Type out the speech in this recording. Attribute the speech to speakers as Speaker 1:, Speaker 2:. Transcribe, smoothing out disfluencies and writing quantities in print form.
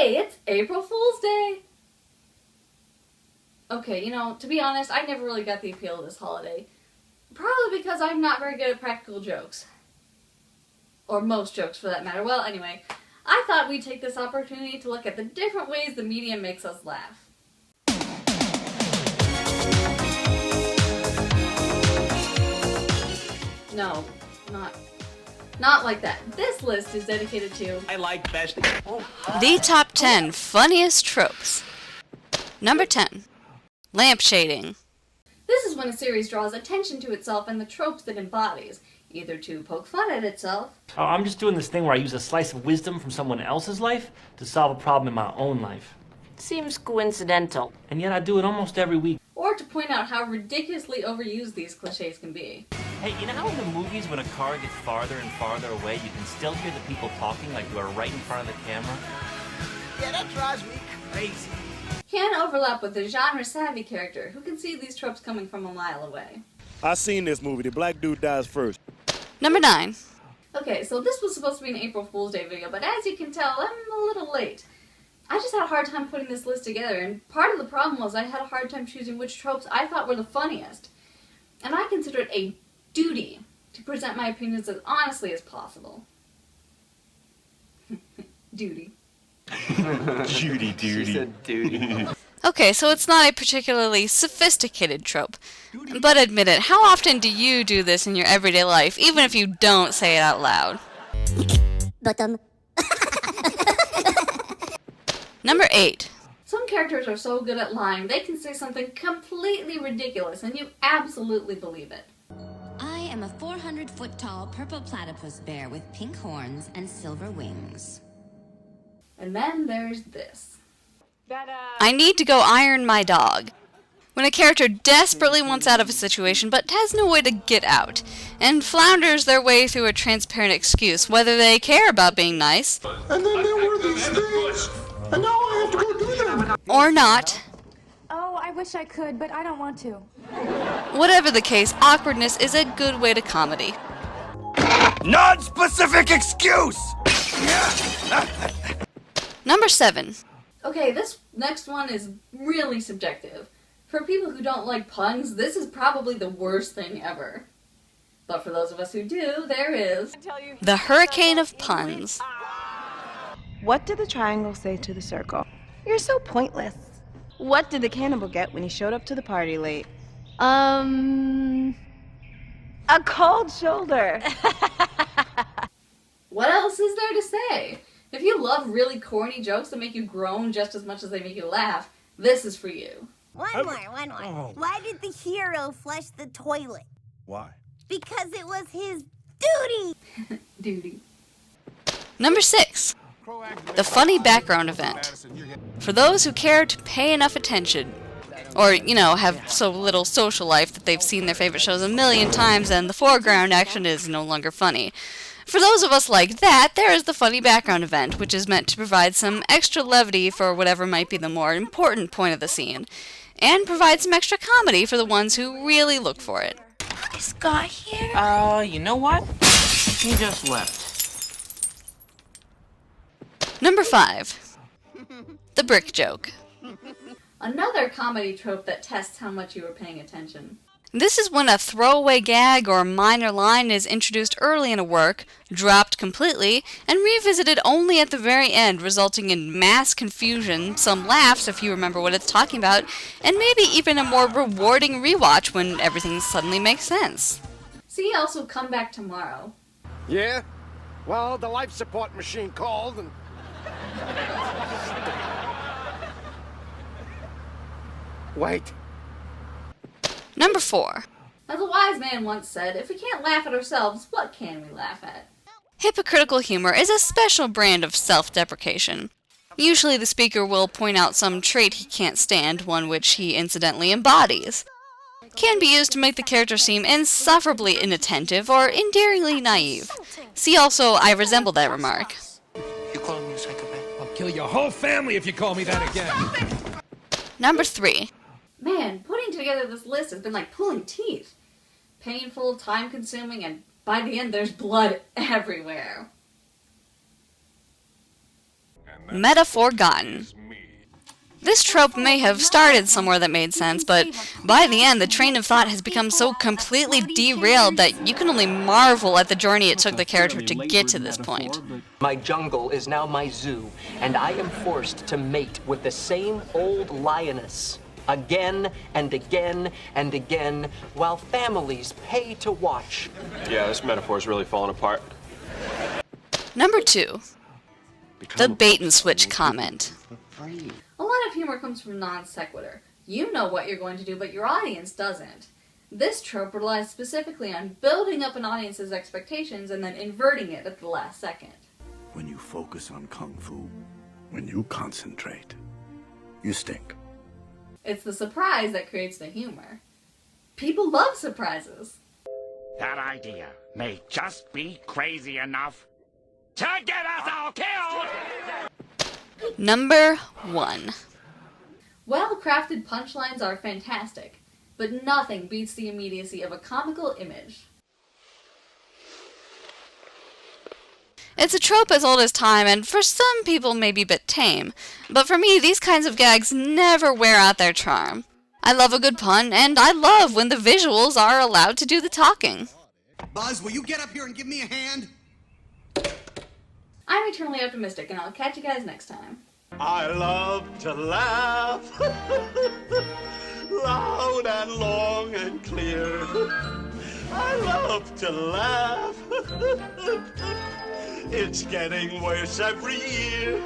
Speaker 1: Hey, it's April Fool's Day! Okay, to be honest, I never really got the appeal of this holiday. Probably because I'm not very good at practical jokes. Or most jokes, for that matter. Well, anyway, I thought we'd take this opportunity to look at the different ways the media makes us laugh. No, not like that. This list is dedicated to
Speaker 2: I like best.
Speaker 3: The top 10 funniest tropes. Number 10. Lampshading.
Speaker 1: This is when a series draws attention to itself and the tropes that it embodies, either to poke fun at itself.
Speaker 2: Oh, I'm just doing this thing where I use a slice of wisdom from someone else's life to solve a problem in my own life.
Speaker 4: Seems coincidental.
Speaker 2: And yet I do it almost every week.
Speaker 1: Or to point out how ridiculously overused these cliches can be.
Speaker 5: Hey, you know how in the movies when a car gets farther and farther away, you can still hear the people talking like you are right in front of the camera?
Speaker 6: Yeah, that drives me crazy.
Speaker 1: Can overlap with the genre-savvy character who can see these tropes coming from a mile away.
Speaker 7: I seen this movie. The black dude dies first.
Speaker 3: Number 9.
Speaker 1: Okay, so this was supposed to be an April Fool's Day video, but as you can tell, I'm a little late. I just had a hard time putting this list together, and part of the problem was I had a hard time choosing which tropes I thought were the funniest. And I consider it a duty to present my opinions as honestly as possible. Duty.
Speaker 5: Judy duty.
Speaker 6: She said duty.
Speaker 3: Okay, so it's not a particularly sophisticated trope. But admit it, how often do you do this in your everyday life, even if you don't say it out loud? Number 8.
Speaker 1: Some characters are so good at lying, they can say something completely ridiculous and you absolutely believe it.
Speaker 8: I am a 400-foot-tall purple platypus bear with pink horns and silver wings.
Speaker 1: And then there's this.
Speaker 3: I need to go iron my dog. When a character desperately wants out of a situation but has no way to get out, and flounders their way through a transparent excuse, whether they care about being nice,
Speaker 6: And then there were these things, and now I have to go do them.
Speaker 3: or not.
Speaker 9: Oh, I wish I could, but I don't want to.
Speaker 3: Whatever the case, awkwardness is a good way to comedy.
Speaker 6: Non-specific excuse!
Speaker 3: Number 7.
Speaker 1: Okay, this next one is really subjective. For people who don't like puns, this is probably the worst thing ever. But for those of us who do, there is
Speaker 3: The hurricane of puns.
Speaker 10: What did the triangle say to the circle? You're so pointless. What did the cannibal get when he showed up to the party late? A cold shoulder.
Speaker 1: What else is there to say? If you love really corny jokes that make you groan just as much as they make you laugh, this is for you.
Speaker 11: One more. Why did the hero flush the toilet?
Speaker 7: Why?
Speaker 11: Because it was his duty!
Speaker 1: Duty.
Speaker 3: Number 6. The funny background event. For those who care to pay enough attention, or, have so little social life that they've seen their favorite shows a million times and the foreground action is no longer funny. For those of us like that, there is the funny background event, which is meant to provide some extra levity for whatever might be the more important point of the scene, and provide some extra comedy for the ones who really look for it.
Speaker 10: Is Scott here?
Speaker 4: You know what? He just left.
Speaker 3: Number 5. The brick joke.
Speaker 1: Another comedy trope that tests how much you were paying attention.
Speaker 3: This is when a throwaway gag or minor line is introduced early in a work, dropped completely, and revisited only at the very end, resulting in mass confusion, some laughs if you remember what it's talking about, and maybe even a more rewarding rewatch when everything suddenly makes sense.
Speaker 1: See also Come Back Tomorrow.
Speaker 6: Yeah? Well, the life support machine called and... Wait.
Speaker 3: Number 4.
Speaker 1: As a wise man once said, if we can't laugh at ourselves, what can we laugh at?
Speaker 3: Hypocritical humor is a special brand of self-deprecation. Usually the speaker will point out some trait he can't stand, one which he incidentally embodies. Can be used to make the character seem insufferably inattentive or endearingly naive. See also, I resemble that remark.
Speaker 4: You calling me a psychopath?
Speaker 2: I'll kill your whole family if you call me that again.
Speaker 3: Number 3.
Speaker 1: Man, putting together this list has been like pulling teeth. Painful, time-consuming, and by the end there's blood everywhere.
Speaker 12: And
Speaker 3: meta-forgotten. This trope may have started somewhere that made sense, but by the end, the train of thought has become so completely derailed that you can only marvel at the journey it took the character to get to this point.
Speaker 12: My jungle is now my zoo, and I am forced to mate with the same old lioness again and again and again, while families pay to watch.
Speaker 13: Yeah, this metaphor is really falling apart.
Speaker 3: Number 2. The bait-and-switch comment.
Speaker 1: A lot of humor comes from non sequitur. You know what you're going to do, but your audience doesn't. This trope relies specifically on building up an audience's expectations and then inverting it at the last second.
Speaker 14: When you focus on kung fu, when you concentrate, you stink.
Speaker 1: It's the surprise that creates the humor. People love surprises.
Speaker 15: That idea may just be crazy enough to get us all killed!
Speaker 3: Number 1.
Speaker 1: Well-crafted punchlines are fantastic, but nothing beats the immediacy of a comical image.
Speaker 3: It's a trope as old as time, and for some people may be a bit tame. But for me, these kinds of gags never wear out their charm. I love a good pun, and I love when the visuals are allowed to do the talking.
Speaker 16: Buzz, will you get up here and give me a hand?
Speaker 1: I'm eternally optimistic, and I'll catch you guys next time.
Speaker 6: I love to laugh, loud and long and clear. I love to laugh. It's getting worse every year.